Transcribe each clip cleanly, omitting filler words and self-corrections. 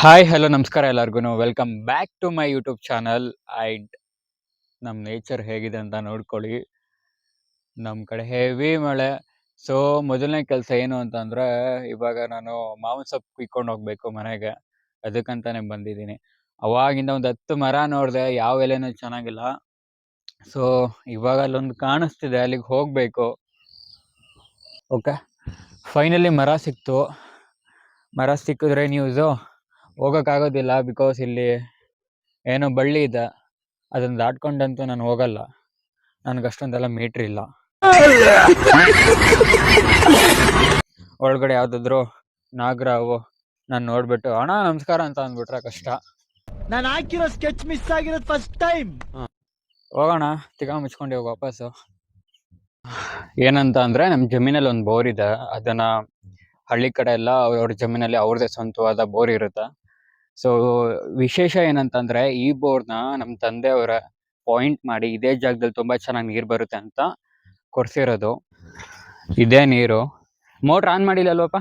Hi hello ನಮಸ್ಕಾರ ಎಲ್ಲರಿಗೂ welcome back to my YouTube channel. And ನಮ್ಮ ನೇಚರ್ ಹೇಗಿದೆ ಅಂತ ನೋಡ್ಕೊಳ್ಳಿ. ನಮ್ಮ ಕಡೆ ಹೆವಿ ಮಳೆ. ಸೊ ಮೊದಲನೇ ಕೆಲಸ ಏನು ಅಂತಂದರೆ, ಇವಾಗ ನಾನು ಮಾವಿನ ಸೊಪ್ಪು ಕುಯ್ಕೊಂಡು ಹೋಗಬೇಕು ಮನೆಗೆ. ಅದಕ್ಕಂತಾನೆ ಬಂದಿದ್ದೀನಿ. ಅವಾಗಿಂದ ಒಂದು 10 ಮರ ನೋಡಿದೆ, ಯಾವ ಎಲೆನೂ ಚೆನ್ನಾಗಿಲ್ಲ. ಸೊ ಇವಾಗ ಅಲ್ಲೊಂದು ಕಾಣಿಸ್ತಿದೆ, ಅಲ್ಲಿಗೆ ಹೋಗಬೇಕು. ಓಕೆ, ಫೈನಲಿ ಮರ ಸಿಕ್ತು. ಮರ ಸಿಕ್ಕಿದ್ರೆ ನ್ಯೂಸು ಹೋಗೋಕ್ಕಾಗೋದಿಲ್ಲ, ಬಿಕಾಸ್ ಇಲ್ಲಿ ಏನೋ ಬಳ್ಳಿ ಇದೆ, ಅದನ್ನು ದಾಟ್ಕೊಂಡಂತೂ ನಾನು ಹೋಗಲ್ಲ. ನನಗಷ್ಟೊಂದೆಲ್ಲ ಮೀಟ್ರ್ ಇಲ್ಲ. ಒಳಗಡೆ ಯಾವುದಾದ್ರು ನಾಗರಾವು ನಾನು ನೋಡ್ಬಿಟ್ಟು ಅಣ್ಣ ನಮಸ್ಕಾರ ಅಂತ ಅಂದ್ಬಿಟ್ರೆ ಕಷ್ಟ. ನಾನು ಹಾಕಿರೋ ಸ್ಕೆಚ್ ಮಿಸ್ ಆಗಿರೋದು ಫಸ್ಟ್ ಟೈಮ್. ಹೋಗೋಣ, ತಿಗ ಮುಚ್ಕೊಂಡು ಹೋಗಿ ವಾಪಸ್ಸು. ಏನಂತ ಅಂದರೆ, ನಮ್ಮ ಜಮೀನಲ್ಲಿ ಒಂದು ಬೋರ್ ಇದೆ. ಅದನ್ನು ಹಳ್ಳಿ ಕಡೆ ಎಲ್ಲ ಅವ್ರ ಜಮೀನಲ್ಲಿ ಅವ್ರದ್ದೇ ಸ್ವಂತವಾದ ಬೋರ್ ಇರುತ್ತೆ. ಸೊ ವಿಶೇಷ ಏನಂತಂದರೆ, ಈ ಬೋರ್ನ ನಮ್ಮ ತಂದೆಯವರ ಪಾಯಿಂಟ್ ಮಾಡಿ ಇದೇ ಜಾಗದಲ್ಲಿ ತುಂಬ ಚೆನ್ನಾಗಿ ನೀರು ಬರುತ್ತೆ ಅಂತ ಕೊರೆಸಿರೋದು. ಇದೇ ನೀರು. ಮೋಟ್ರ್ ಆನ್ ಮಾಡಿಲ್ಲ ಅಲ್ವಪ್ಪ?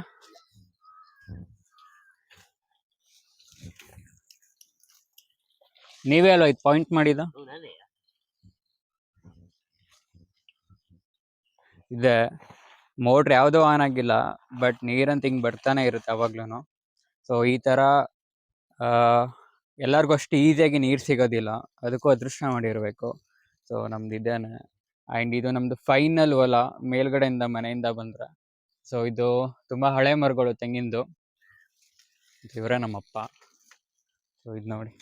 ನೀವೇ ಅಲ್ವ ಇದು ಪಾಯಿಂಟ್ ಮಾಡಿದ? ಇದೆ. ಮೋಟ್ರ್ ಯಾವುದೂ ಆನ್ ಆಗಿಲ್ಲ, ಬಟ್ ನೀರಂತ ಹಿಂಗೆ ಬರ್ತಾನೆ ಇರುತ್ತೆ ಅವಾಗ್ಲೂ. ಸೊ ಈ ಥರ ಎಲ್ಲರಿಗೂ ಅಷ್ಟು ಈಸಿಯಾಗಿ ನೀರು ಸಿಗೋದಿಲ್ಲ, ಅದಕ್ಕೂ ಅದೃಷ್ಟ ಮಾಡಿರಬೇಕು. ಸೊ ನಮ್ದು ಇದೇನೆ. ಆ್ಯಂಡ್ ಇದು ನಮ್ಮದು ಫೈನಲ್ ಹೊಲ, ಮೇಲ್ಗಡೆಯಿಂದ ಮನೆಯಿಂದ ಬಂದರೆ. ಸೊ ಇದು ತುಂಬ ಹಳೆ ಮರಗಳು, ತೆಂಗಿಂದು. ಇವರೇ ನಮ್ಮಪ್ಪ. ಸೊ ಇದು ನೋಡಿ.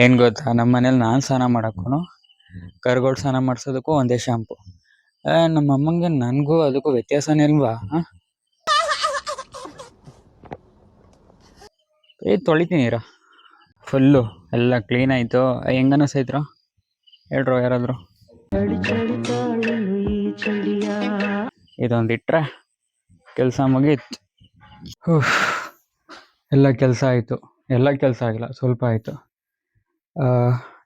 ಏನು ಗೊತ್ತಾ, ನಮ್ಮ ಮನೇಲಿ ನಾನು ಸ್ನಾನ ಮಾಡೋಕ್ಕೂ ಕರುಗಳು ಸ್ನಾನ ಮಾಡಿಸೋದಕ್ಕೂ ಒಂದೇ ಶಾಂಪು. ನಮ್ಮ ಅಮ್ಮಂಗೆ ನನಗೂ ಅದಕ್ಕೂ ವ್ಯತ್ಯಾಸನೇ ಇಲ್ವಾ? ತೊಳಿತೀನಿ ಇರ. ಫುಲ್ಲು ಎಲ್ಲ ಕ್ಲೀನ್ ಆಯಿತು. ಹೆಂಗನ ಸೈತ್ರ ಹೇಳ್ರು ಯಾರಾದರೂ. ಇದೊಂದಿಟ್ರೆ ಕೆಲಸ ಮುಗೀತು. ಎಲ್ಲ ಕೆಲಸ ಆಯಿತು. ಎಲ್ಲ ಕೆಲಸ ಆಗಿಲ್ಲ, ಸ್ವಲ್ಪ ಆಯಿತು.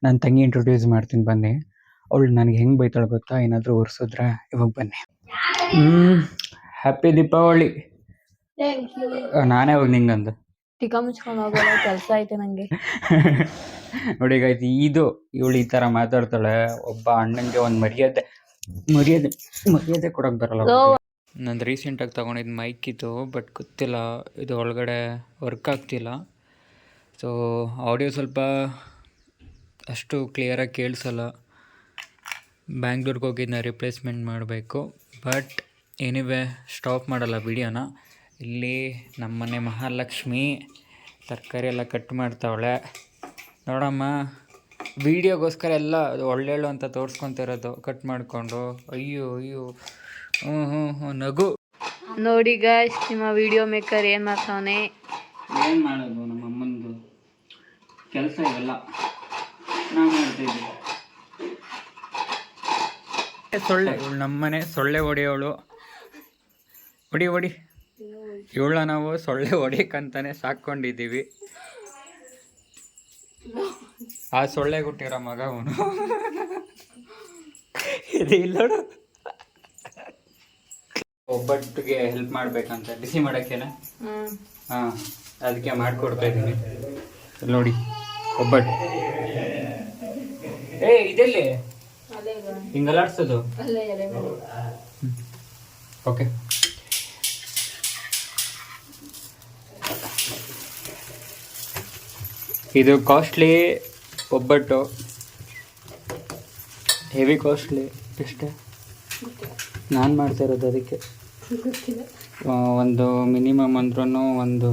ನನ್ನ ತಂಗಿ ಇಂಟ್ರೊಡ್ಯೂಸ್ ಮಾಡ್ತೀನಿ ಬನ್ನಿ. ಅವಳು ನನಗೆ ಹೆಂಗೆ ಬೈತಾಳೆ ಗೊತ್ತಾ, ಏನಾದರೂ ಉರ್ಸಿದ್ರೆ. ಇವಾಗ ಬನ್ನಿ. ಹ್ಯಾಪಿ ದೀಪಾವಳಿ. ನಾನೇ ಹೋಗಿ ನಿಂಗಂದು ಟಿಕ ಮುಚ್ಕೊಂಡು ಹೋಗೋಲ್ಲ, ಕೆಲಸ ಐತೆ ನಂಗೆ. ನೋಡಿ ಗಾಯ್ತು, ಇದು ಇವಳು ಈ ಥರ ಮಾತಾಡ್ತಾಳೆ. ಒಬ್ಬ ಅಣ್ಣಂಗೆ ಒಂದು ಮರ್ಯಾದೆ ಕೊಡೋಕೆ ಬರಲ್ಲ. ನಂದು ರೀಸೆಂಟಾಗಿ ತೊಗೊಂಡಿದ್ದು ಮೈಕ್ ಇದು, ಬಟ್ ಗೊತ್ತಿಲ್ಲ ಇದು ಒಳಗಡೆ ವರ್ಕ್ ಆಗ್ತಿಲ್ಲ. ಸೊ ಆಡಿಯೋ ಸ್ವಲ್ಪ ಅಷ್ಟು ಕ್ಲಿಯರಾಗಿ ಕೇಳಿಸಲ್ಲ. ಬ್ಯಾಂಗ್ಳೂರ್ಗೆ ಹೋಗಿದ್ದನ್ನ ರಿಪ್ಲೇಸ್ಮೆಂಟ್ ಮಾಡಬೇಕು. ಬಟ್ ಎನಿವೆ ಸ್ಟಾಪ್ ಮಾಡಲ್ಲ ವಿಡಿಯೋನ. ಇಲ್ಲಿ ನಮ್ಮನೆ ಮಹಾಲಕ್ಷ್ಮಿ ತರಕಾರಿ ಎಲ್ಲ ಕಟ್ ಮಾಡ್ತಾವಳೆ ನೋಡಮ್ಮ. ವೀಡಿಯೋಗೋಸ್ಕರ ಎಲ್ಲ ಒಳ್ಳೆಳು ಅಂತ ತೋರಿಸ್ಕೊತಿರೋದು ಕಟ್ ಮಾಡಿಕೊಂಡು. ಅಯ್ಯೋ ಅಯ್ಯೋ, ಹ್ಞೂ ನಗು ನೋಡಿ ಗಾಯ್ಸ್, ನಿಮ್ಮ ವಿಡಿಯೋ ಮೇಕರ್ ಏನು ಮಾಡ್ತಾವನೆ. ಏನು ಮಾಡೋದು, ನಮ್ಮ ಅಮ್ಮಂದು ಕೆಲಸ ಇವೆಲ್ಲ ನಾವು ಮಾಡ್ತಾಯಿದ್ದೀವಿ. ಸೊಳ್ಳೆ, ಇವಳು ನಮ್ಮನೆ ಸೊಳ್ಳೆ ಹೊಡೆಯೋಳು. ಹೊಡಿ ಇವಳ ನಾವು ಸೊಳ್ಳೆ ಹೊಡಿಯಕ್ಕಂತಾನೆ ಸಾಕೊಂಡಿದ್ದೀವಿ. ಆ ಸೊಳ್ಳೆ ಹುಟ್ಟಿರೋ ಮಗ ಅವನು. ಇದು ಇಲ್ಲೋಡು, ಒಬ್ಬಟ್ಟಿಗೆ ಹೆಲ್ಪ್ ಮಾಡ್ಬೇಕಂತ ಬಿಸಿ ಮಾಡೋಕ್ಕೇನೆ. ಹಾಂ, ಅದಕ್ಕೆ ಮಾಡಿಕೊಡ್ತಾ ಇದ್ದೀನಿ. ನೋಡಿ ಒಬ್ಬಟ್ಟು. ಇದೆಲ್ಲಿ ಹಿಂಗಲಾಡ್ಸೋದು? ಓಕೆ. ಇದು ಕಾಸ್ಟ್ಲಿ ಒಬ್ಬಟ್ಟು, ಹೆವಿ ಕಾಸ್ಟ್ಲಿ. ಎಷ್ಟೇ ನಾನು ಮಾಡ್ತಾ ಇರೋದು, ಅದಕ್ಕೆ ಒಂದು ಮಿನಿಮಮ್ ಅಂದ್ರೂ ಒಂದು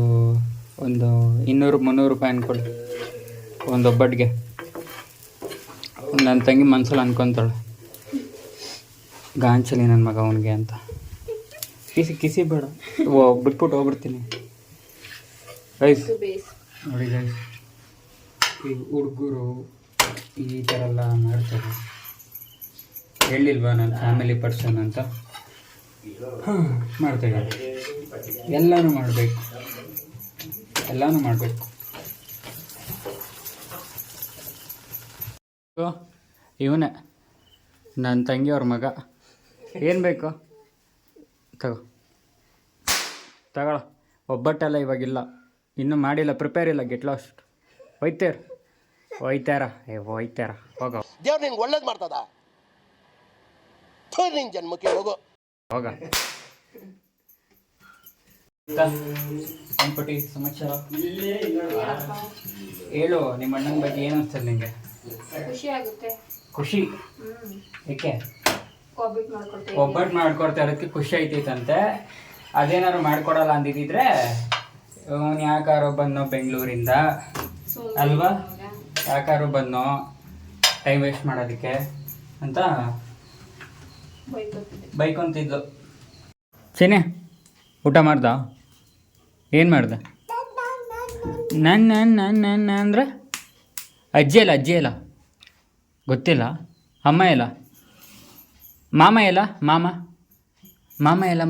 200-300 ರೂಪಾಯಿ ಅಂದ್ಕೊಳ್ಳಿ ಒಂದು ಒಬ್ಬಟ್ಟಿಗೆ. ನನ್ನ ತಂಗಿ ಮನ್ಸಲ್ಲಿ ಅನ್ಕೊತಾಳೆ, ಗಾಂಚಲಿ ನನ್ನ ಮಗ ಅವನಿಗೆ ಅಂತ. ಕಿಸಿ ಬೇಡ, ಬಿಟ್ಬಿಟ್ಟು ಹೋಗ್ಬಿಡ್ತೀನಿ. ಗೈಸ್ ನೋಡಿ ಗೈಸ್, ಈ ಹುಡುಗರು ಈ ಥರ ಎಲ್ಲ ಮಾಡ್ತಾರೆ. ಹೇಳಿಲ್ವಾ ನಾನು ಫ್ಯಾಮಿಲಿ ಪರ್ಸನ್ ಅಂತ? ಮಾಡ್ತಾಯಿದ್ದಾರೆ. ಎಲ್ಲನೂ ಮಾಡಬೇಕು. ಇವನೇ ನನ್ನ ತಂಗಿಯವ್ರ ಮಗ. ಏನು ಬೇಕು ತಗೋ. ತಗೊಳ. ಒಬ್ಬಟ್ಟೆಲ್ಲ ಇವಾಗಿಲ್ಲ, ಇನ್ನೂ ಮಾಡಿಲ್ಲ, ಪ್ರಿಪೇರ್ ಇಲ್ಲ. Get lost. ಹೋಯ್ತಾರ ಹೋಗ. ದೇವ್ರು ನಿನ್ಗೆ ಒಳ್ಳೇದು ಮಾಡ್ತದ. ನಿನ್ ಜನ್ಮಕ್ಕೆ ಹೋಗೋ ಹೋಗ. ಅಂಪಟಿ ಸಮಾಚಾರ ಹೇಳು. ನಿಮ್ಮ ಅಣ್ಣನ ಬಗ್ಗೆ ಏನು ಅನ್ಸ್ತದೆ ನಿಂಗೆ? ಖುಷಿ ಆಗುತ್ತೆ. ಖುಷಿ ಏಕೆ? ಒಬ್ಬಟ್ಟು ಮಾಡ್ಕೊಡ್ತಾ ಇರೋದಕ್ಕೆ ಖುಷಿ ಐತೈತಂತೆ. ಅದೇನಾದ್ರು ಮಾಡ್ಕೊಡಲ್ಲ ಅಂದಿದ್ರೆ ಅವ್ನು ಯಾಕಾರೋ ಬಂದೋ ಬೆಂಗಳೂರಿಂದ ಅಲ್ವಾ, ಯಾಕಾರು ಬಂದೋ ಟೈಮ್ ವೇಸ್ಟ್ ಮಾಡೋದಕ್ಕೆ ಅಂತ ಬೈಕೊಂತಿದ್ಲು. ಚೆನ್ನೆ ಊಟ ಮಾಡ್ದ? ಏನು ಮಾಡ್ದೆ? ನನ್ನ ಅಂದರೆ ಅಜ್ಜಿ ಅಲ್ಲ ಗೊತ್ತಿಲ್ಲ. ಅಮ್ಮ ಎಲ್ಲ? ಮಾಮ ಎಲ್ಲ? ಮಾಮ ಎಲ್ಲ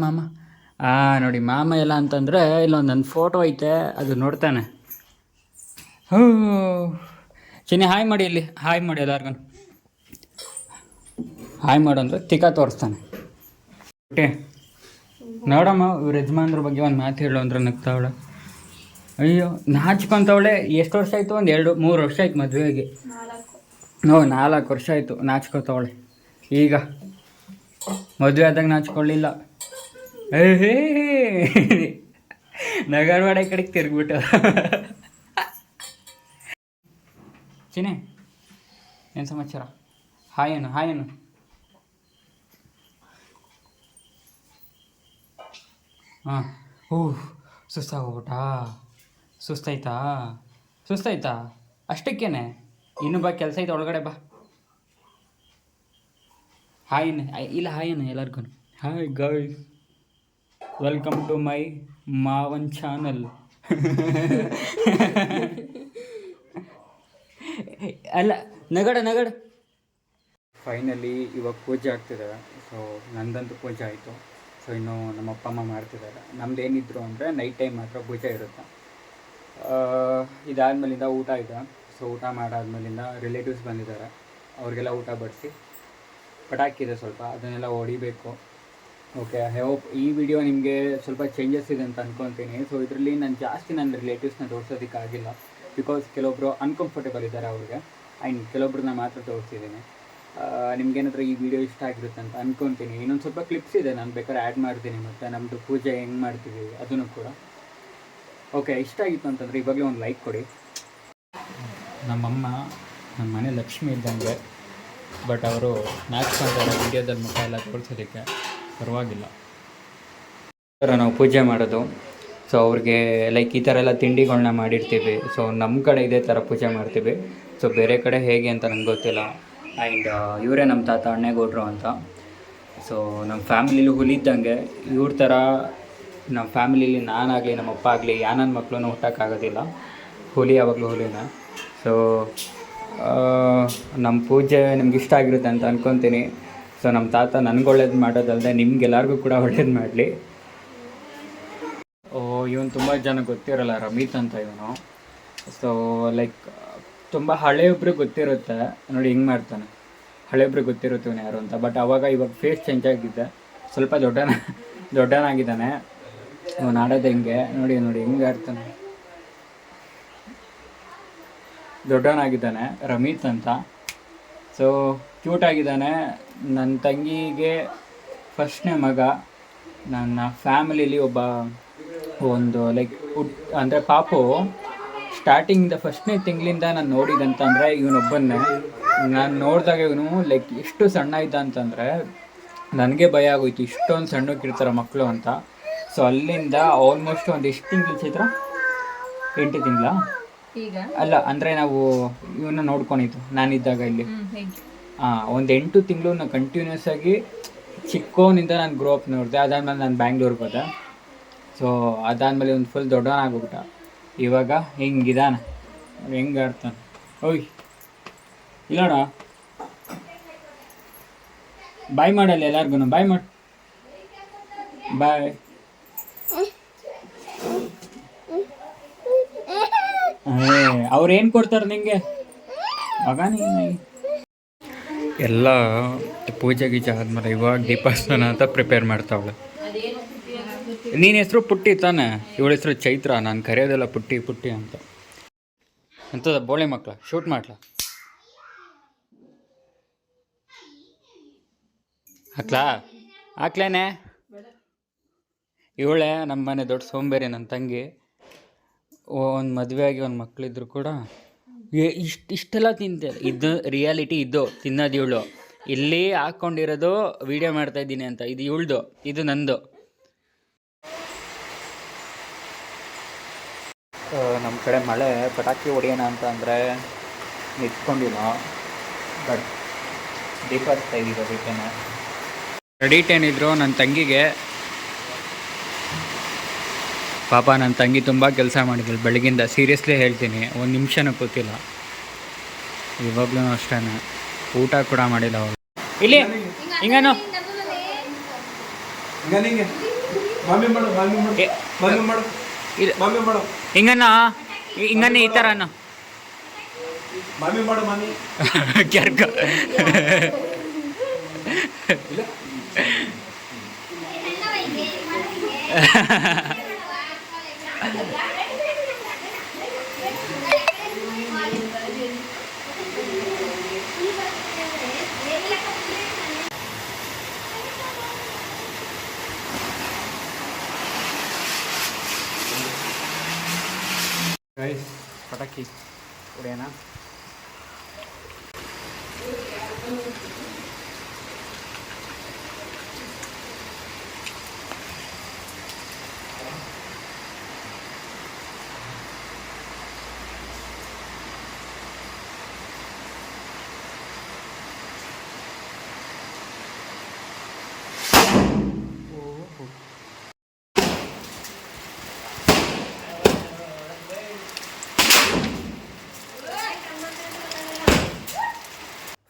ನೋಡಿ, ಮಾಮ ಎಲ್ಲ ಅಂತಂದರೆ ಇಲ್ಲೊಂದು ನನ್ನ ಫೋಟೋ ಐತೆ, ಅದು ನೋಡ್ತಾನೆ. ಹೋ ಚಿನ್ನಿ ಹಾಯ್ ಮಾಡಿ, ಇಲ್ಲಿ ಹಾಯ್ ಮಾಡಿ ಎಲ್ಲರಿಗೂ. ಹಾಯ್ ಮಾಡು ಅಂದರೆ ತಿಕ್ಕ ತೋರಿಸ್ತಾನೆ. ಓಕೆ ನೋಡಮ್ಮ, ಇವ್ರ ಯಜಮಾನ್ರ ಬಗ್ಗೆ ಒಂದು ಮಾತು ಹೇಳು ಅಂದ್ರೆ ನಗ್ತಾವಳೆ. ಅಯ್ಯೋ ನಾಚ್ಕೊಂತವಳೆ. ಎಷ್ಟು ವರ್ಷ ಆಯಿತು? ಒಂದು 2-3 ವರ್ಷ ಆಯ್ತು ಮದುವೆಗೆ. 4 ವರ್ಷ ಆಯಿತು ನಾಚ್ಕೊತವಳೆ. ಈಗ ಮದುವೆ ಆದಾಗ ನಾಚ್ಕೊಳ್ಳಿಲ್ಲ. ಹೇ ನಗರವಾಡ ಕಡೆಗೆ ತಿರುಗ್ಬಿಟ್ಟು. ಚಿನ್ನಿ ಏನು ಸಮಾಚಾರ? ಹಾಯೇನು ಹಾಂ. ಸುಸ್ತಾಯ್ತಾ ಅಷ್ಟಕ್ಕೇನೆ? ಇನ್ನು ಬಾ, ಕೆಲಸ ಐತೆ ಒಳಗಡೆ ಬಾ. ಹಾಯೇನು ಎಲ್ಲರಿಗೂ. Hi guys, welcome to my ಮಾವನ್ ಚಾನಲ್. ಅಲ್ಲ ನಗಡ. ಫೈನಲಿ ಇವಾಗ ಪೂಜೆ ಆಗ್ತಿದೆ. ಸೊ ನಂದಂತೂ ಪೂಜೆ ಆಯಿತು. ಸೊ ಇನ್ನು ನಮ್ಮ ಅಪ್ಪ ಅಮ್ಮ ಮಾಡ್ತಿದ್ದಾರೆ. ನಮ್ದು ಏನಿದ್ರು ಅಂದರೆ ನೈಟ್ ಟೈಮ್ ಮಾತ್ರ ಪೂಜೆ ಇರುತ್ತೆ. ಇದಾದಮೇಲಿಂದ ಊಟ ಇದೆ. ಸೊ ಊಟ ಮಾಡಾದ್ಮೇಲಿಂದ ರಿಲೇಟಿವ್ಸ್ ಬಂದಿದ್ದಾರೆ, ಅವ್ರಿಗೆಲ್ಲ ಊಟ ಬಡಿಸಿ ಪಟಾಕಿ ಇದೆ ಸ್ವಲ್ಪ, ಅದನ್ನೆಲ್ಲ ಹೊಡಿಬೇಕು. ಓಕೆ, ಐ ಹೋಪ್ ಈ ವಿಡಿಯೋ ನಿಮಗೆ ಸ್ವಲ್ಪ ಚೇಂಜಸ್ ಇದೆ ಅಂತ ಅಂದ್ಕೊತೀನಿ. ಸೊ ಇದರಲ್ಲಿ ನಾನು ಜಾಸ್ತಿ ನನ್ನ ರಿಲೇಟಿವ್ಸ್ನ ತೋರಿಸೋದಕ್ಕಾಗಿಲ್ಲ, ಬಿಕಾಸ್ ಕೆಲವೊಬ್ಬರು ಅನ್ಕಂಫರ್ಟೇಬಲ್ ಇದ್ದಾರೆ ಅವ್ರಿಗೆ, ಆ್ಯಂಡ್ ಕೆಲವೊಬ್ರನ್ನ ಮಾತ್ರ ತೋರಿಸ್ತಿದ್ದೀನಿ. ನಿಮ್ಗೇನಾದರೂ ಈ ವಿಡಿಯೋ ಇಷ್ಟ ಆಗಿರುತ್ತೆ ಅಂತ ಅಂದ್ಕೊತೀನಿ. ಇನ್ನೊಂದು ಸ್ವಲ್ಪ ಕ್ಲಿಪ್ಸ್ ಇದೆ, ನಾನು ಬೇಕಾದ್ರೆ ಆ್ಯಡ್ ಮಾಡ್ತೀನಿ, ಮತ್ತು ನಮ್ಮದು ಪೂಜೆ ಹೆಂಗೆ ಮಾಡ್ತೀವಿ ಅದನ್ನು ಕೂಡ. ಓಕೆ, ಇಷ್ಟ ಆಗಿತ್ತು ಅಂತಂದರೆ ಇವಾಗಲೇ ಒಂದು ಲೈಕ್ ಕೊಡಿ. ನಮ್ಮಮ್ಮ ನಮ್ಮ ಮನೆ ಲಕ್ಷ್ಮಿ ಇದ್ದಂಗೆ, ಬಟ್ ಅವರು ನಾಚ್ಕೊಂತಾರೆ ವಿಡಿಯೋದಲ್ಲಿ ಮುಖ ಎಲ್ಲ ತೋರಿಸೋದಕ್ಕೆ. ಪರವಾಗಿಲ್ಲ, ನಾವು ಪೂಜೆ ಮಾಡೋದು. ಸೊ ಅವ್ರಿಗೆ ಲೈಕ್ ಈ ಥರ ಎಲ್ಲ ತಿಂಡಿಗಳನ್ನ ಮಾಡಿರ್ತೀವಿ. ಸೊ ನಮ್ಮ ಕಡೆ ಇದೇ ಥರ ಪೂಜೆ ಮಾಡ್ತೀವಿ. ಸೊ ಬೇರೆ ಕಡೆ ಹೇಗೆ ಅಂತ ನಂಗೆ ಗೊತ್ತಿಲ್ಲ. ಆ್ಯಂಡ್ ಇವರೇ ನಮ್ಮ ತಾತ ಅಣ್ಣೇಗೌಡರು ಅಂತ. ಸೊ ನಮ್ಮ ಫ್ಯಾಮಿಲಿಲಿ ಹುಲಿದ್ದಂಗೆ ಇವ್ರ ಥರ ನಮ್ಮ ಫ್ಯಾಮಿಲಿಲಿ ನಾನಾಗಲಿ ನಮ್ಮ ಅಪ್ಪ ಆಗಲಿ ನನ್ನ ಮಕ್ಕಳನ್ನು ಹುಟ್ಟೋಕ್ಕಾಗೋದಿಲ್ಲ. ಹುಲಿ ಯಾವಾಗಲೂ ಹುಲಿನ. ಸೊ ನಮ್ಮ ಪೂಜೆ ನಿಮ್ಗೆ ಇಷ್ಟ ಆಗಿರುತ್ತೆ ಅಂತ ಅಂದ್ಕೊತೀನಿ. ಸೊ ನಮ್ಮ ತಾತ ನನಗೆ ಒಳ್ಳೇದು ಮಾಡೋದಲ್ಲದೆ ನಿಮ್ಗೆಲ್ಲರಿಗೂ ಕೂಡ ಒಳ್ಳೇದು ಮಾಡಲಿ. ಇವನು ತುಂಬ ಜನ ಗೊತ್ತಿರಲ್ಲ, ರಮಿತ್ ಅಂತ ಇವನು. ಸೊ ಲೈಕ್ ತುಂಬ ಹಳೆಯೊಬ್ರಿಗೆ ಗೊತ್ತಿರುತ್ತೆ ನೋಡಿ, ಹಿಂಗೆ ಮಾಡ್ತಾನೆ. ಹಳೆಯೊಬ್ರಿಗೆ ಗೊತ್ತಿರುತ್ತೆ ಇವನು ಯಾರು ಅಂತ. ಬಟ್ ಇವಾಗ ಫೇಸ್ ಚೇಂಜ್ ಆಗಿದೆ, ಸ್ವಲ್ಪ ದೊಡ್ಡನಾಗಿದ್ದಾನೆ. ಇವನು ಆಡೋದು ಹಿಂಗೆ ನೋಡಿ ಹಿಂಗೆ ಆಡ್ತಾನೆ. ದೊಡ್ಡವನಾಗಿದ್ದಾನೆ, ರಮಿತ್ ಅಂತ. ಸೊ ಕ್ಯೂಟಾಗಿದ್ದಾನೆ. ನನ್ನ ತಂಗಿಗೆ ಫಸ್ಟ್ನೇ ಮಗ. ನನ್ನ ಫ್ಯಾಮಿಲೀಲಿ ಒಂದು ಲೈಕ್ ಅಂದರೆ ಪಾಪು ಸ್ಟಾರ್ಟಿಂಗಿಂದ ಫಸ್ಟ್ನೇ ತಿಂಗಳಿಂದ ನಾನು ನೋಡಿದಂತಂದರೆ ಇವನೊಬ್ಬನ್ನೇ. ನಾನು ನೋಡಿದಾಗ ಇವನು ಲೈಕ್ ಎಷ್ಟು ಸಣ್ಣ ಇದ್ದ ಅಂತಂದರೆ ನನಗೆ ಭಯ ಆಗೋಯ್ತು, ಇಷ್ಟೊಂದು ಸಣ್ಣಕ್ಕಿರ್ತಾರೆ ಮಕ್ಕಳು ಅಂತ. ಸೊ ಅಲ್ಲಿಂದ ಆಲ್ಮೋಸ್ಟ್ ಒಂದು ಎಷ್ಟು ತಿಂಗಳು ಚೈತ್ರ? 8 ತಿಂಗಳ ಅಲ್ಲ, ಅಂದರೆ ನಾವು ಇವನ್ನ ನೋಡ್ಕೊಂಡಿದ್ದು ನಾನಿದ್ದಾಗ ಇಲ್ಲಿ. ಒಂದು 8 ತಿಂಗಳು ನಾನು ಕಂಟಿನ್ಯೂಸ್ ಆಗಿ ಚಿಕ್ಕವನಿಂದ ನಾನು ಗ್ರೋ ಅಪ್ ನೋಡಿದೆ. ಅದಾದಮೇಲೆ ನಾನು ಬ್ಯಾಂಗ್ಳೂರ್ಗೆ ಹೋದೆ. ಸೊ ಅದಾದಮೇಲೆ ಒಂದು ಫುಲ್ ದೊಡ್ಡವನಾಗ್ಬಿಟ್ಟ. ಇವಾಗ ಹಿಂಗಿದಾನೆ, ಹೆಂಗೆ ಆಡ್ತಾನೆ. ಓಯ್ ಇಲ್ಲೋಣ, ಬಾಯ್ ಮಾಡಲ್ಲ ಎಲ್ಲರಿಗೂ, ಬಾಯ್ ಮಾಡಿ, ಬಾಯ್. ಅವ್ರು ಏನು ಕೊಡ್ತಾರೆ ನಿಂಗೆ ಮಗ? ಎಲ್ಲ ಪೂಜೆ ಗೀಜೆ ಆದಮೇಲೆ ಇವಾಗ ದೀಪಸ್ಥಾನ ಅಂತ ಪ್ರಿಪೇರ್ ಮಾಡ್ತಾವಳೆ. ನೀನ್ ಹೆಸರು ಪುಟ್ಟಿ ತಾನೆ, ಇವಳ ಹೆಸರು ಚೈತ್ರ. ನಾನು ಕರೆಯೋದೆಲ್ಲ ಪುಟ್ಟಿ ಪುಟ್ಟಿ ಅಂತ. ಎಂಥದ ಬೋಳೆ ಮಕ್ಕಳ ಶೂಟ್ ಮಾಡ್ಲಾ? ಹಾಕ್ಲೇನೆ. ಇವಳೆ ನಮ್ಮ ಮನೆ ದೊಡ್ಡ ಸೋಂಬೇರಿ, ನನ್ನ ತಂಗಿ. ಒಂದು ಮದುವೆ ಆಗಿ ಒಂದು ಮಕ್ಕಳಿದ್ರು ಕೂಡ ಇಷ್ಟೆಲ್ಲ ತಿಂತೆ. ಇದು ರಿಯಾಲಿಟಿ, ಇದು ತಿನ್ನೋದು ಇವಳು. ಇಲ್ಲಿ ಹಾಕ್ಕೊಂಡಿರೋದು ವಿಡಿಯೋ ಮಾಡ್ತಾ ಇದ್ದೀನಿ ಅಂತ. ಇದು ಇವಳ್ದು, ಇದು ನಂದು. ನಮ್ಮ ಕಡೆ ಮಳೆ ಪಟಾಕಿ ಹೊಡೆಯೋಣ ಅಂತ ಅಂದರೆ ನಿಂತ್ಕೊಂಡಿಲ್ಲ. ಬಟ್ ದೀಪ ಹಚ್ತಾ ಇದ್ದೀವಿ ಅದಕ್ಕೇನೆ. ಕ್ರೆಡಿಟ್ ಏನಿದ್ರು ನನ್ನ ತಂಗಿಗೆ. ಪಾಪ ನನ್ನ ತಂಗಿ ತುಂಬ ಕೆಲಸ ಮಾಡಿದ್ಳು ಬೆಳಗಿಂದ. ಸೀರಿಯಸ್ಲಿ ಹೇಳ್ತೀನಿ, ಒಂದು ನಿಮಿಷನೂ ಕೂತಿಲ್ಲ. ಇವಾಗಲೂ ಅಷ್ಟೇ, ಊಟ ಕೂಡ ಮಾಡಿಲ್ಲ ಅವಳು. ಇಲ್ಲಿ ಹಿಂಗೇನು ಹಿಂಗನ್ನ ಹಿಂಗನ್ನ ಈ ಥರನ ಕೆರ್ಕ ಗೈಸ್, ಪಟಾಕಿ ಹೊಡೆಯೋಣ.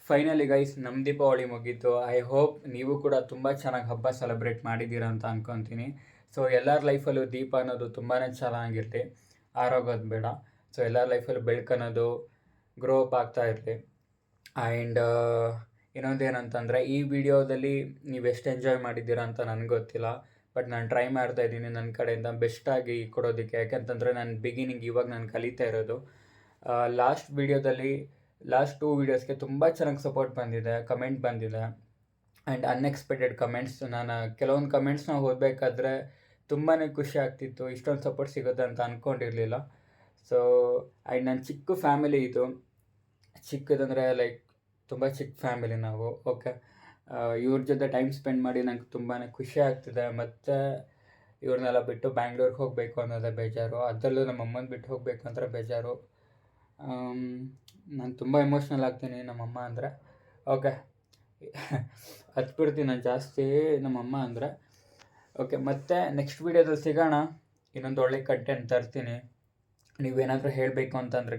ಫೈನಲಿ ಗೈಸ್, ನಮ್ಮ ದೀಪಾವಳಿ ಮುಗೀತು. ಐ ಹೋಪ್ ನೀವು ಕೂಡ ತುಂಬ ಚೆನ್ನಾಗಿ ಹಬ್ಬ ಸೆಲೆಬ್ರೇಟ್ ಮಾಡಿದ್ದೀರಾ ಅಂತ ಅಂದ್ಕೊತೀನಿ. ಸೊ ಎಲ್ಲರ ಲೈಫಲ್ಲೂ ದೀಪ ಅನ್ನೋದು ತುಂಬಾ ಚೆನ್ನಾಗಿರುತ್ತೆ, ಆರೋಗೋದು ಬೇಡ. ಸೊ ಎಲ್ಲರ ಲೈಫಲ್ಲೂ ಬೆಳ್ಕನ್ನೋದು ಗ್ರೋ ಅಪ್ ಆಗ್ತಾ ಇರಲಿ. ಆ್ಯಂಡ್ ಇನ್ನೊಂದೇನಂತಂದರೆ, ಈ ವಿಡಿಯೋದಲ್ಲಿ ನೀವು ಎಷ್ಟು ಎಂಜಾಯ್ ಮಾಡಿದ್ದೀರಾ ಅಂತ ನನಗೆ ಗೊತ್ತಿಲ್ಲ. ಬಟ್ ನಾನು ಟ್ರೈ ಮಾಡ್ತಾಯಿದ್ದೀನಿ ನನ್ನ ಕಡೆಯಿಂದ ಬೆಸ್ಟಾಗಿ ಕೊಡೋದಕ್ಕೆ. ಯಾಕೆಂತಂದರೆ ನಾನು ಬಿಗಿನಿಂಗ್ ಇವಾಗ ನಾನು ಕಲಿತಾ ಇರೋದು. ಲಾಸ್ಟ್ 2 ವೀಡಿಯೋಸ್ಗೆ ತುಂಬ ಚೆನ್ನಾಗಿ ಸಪೋರ್ಟ್ ಬಂದಿದೆ, ಕಮೆಂಟ್ ಬಂದಿದೆ. And unexpected comments. ನಾನು ಕೆಲವೊಂದು ಕಮೆಂಟ್ಸ್ನ ಓದಬೇಕಾದ್ರೆ ತುಂಬಾ ಖುಷಿ ಆಗ್ತಿತ್ತು. ಇಷ್ಟೊಂದು ಸಪೋರ್ಟ್ ಸಿಗುತ್ತೆ ಅಂತ ಅಂದ್ಕೊಂಡಿರಲಿಲ್ಲ. ಸೊ ಆ್ಯಂಡ್ ನನ್ನ ಚಿಕ್ಕ ಫ್ಯಾಮಿಲಿ ಇದು. ಚಿಕ್ಕದಂದರೆ ಲೈಕ್ ತುಂಬ ಚಿಕ್ಕ ಫ್ಯಾಮಿಲಿ ನಾವು. ಓಕೆ, ಇವ್ರ ಜೊತೆ ಟೈಮ್ ಸ್ಪೆಂಡ್ ಮಾಡಿ ನಂಗೆ ತುಂಬಾ ಖುಷಿ ಆಗ್ತಿದೆ. ಮತ್ತು ಇವ್ರನ್ನೆಲ್ಲ ಬಿಟ್ಟು ಬ್ಯಾಂಗ್ಳೂರಿಗೆ ಹೋಗಬೇಕು ಅನ್ನೋದೇ ಬೇಜಾರು. ಅದರಲ್ಲೂ ನಮ್ಮ ಅಮ್ಮನ ಬಿಟ್ಟು ಹೋಗಬೇಕು ಅಂದರೆ ಬೇಜಾರು. ನಾನು ತುಂಬ ಎಮೋಷ್ನಲ್ ಆಗ್ತೀನಿ ನಮ್ಮಮ್ಮ ಅಂದರೆ. ಓಕೆ, ಹತ್ಬಿಡ್ತೀನಿ ನಾನು ಜಾಸ್ತಿ ನಮ್ಮಮ್ಮ ಅಂದರೆ. ಓಕೆ, ಮತ್ತು ನೆಕ್ಸ್ಟ್ ವೀಡಿಯೋದಲ್ಲಿ ಸಿಗೋಣ. ಇನ್ನೊಂದು ಒಳ್ಳೆ ಕಂಟೆಂಟ್ ತರ್ತೀನಿ. ನೀವೇನಾದರೂ ಹೇಳಬೇಕು ಅಂತಂದರೆ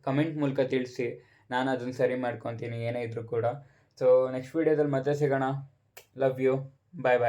ಕಮೆಂಟ್ ಮೂಲಕ ತಿಳಿಸಿ. ನಾನು ಅದನ್ನು ಸರಿ ಮಾಡ್ಕೊತೀನಿ ಏನೇ ಇದ್ದರೂ ಕೂಡ. ಸೊ ನೆಕ್ಸ್ಟ್ ವೀಡಿಯೋದಲ್ಲಿ ಮತ್ತೆ ಸಿಗೋಣ. Love you. Bye bye.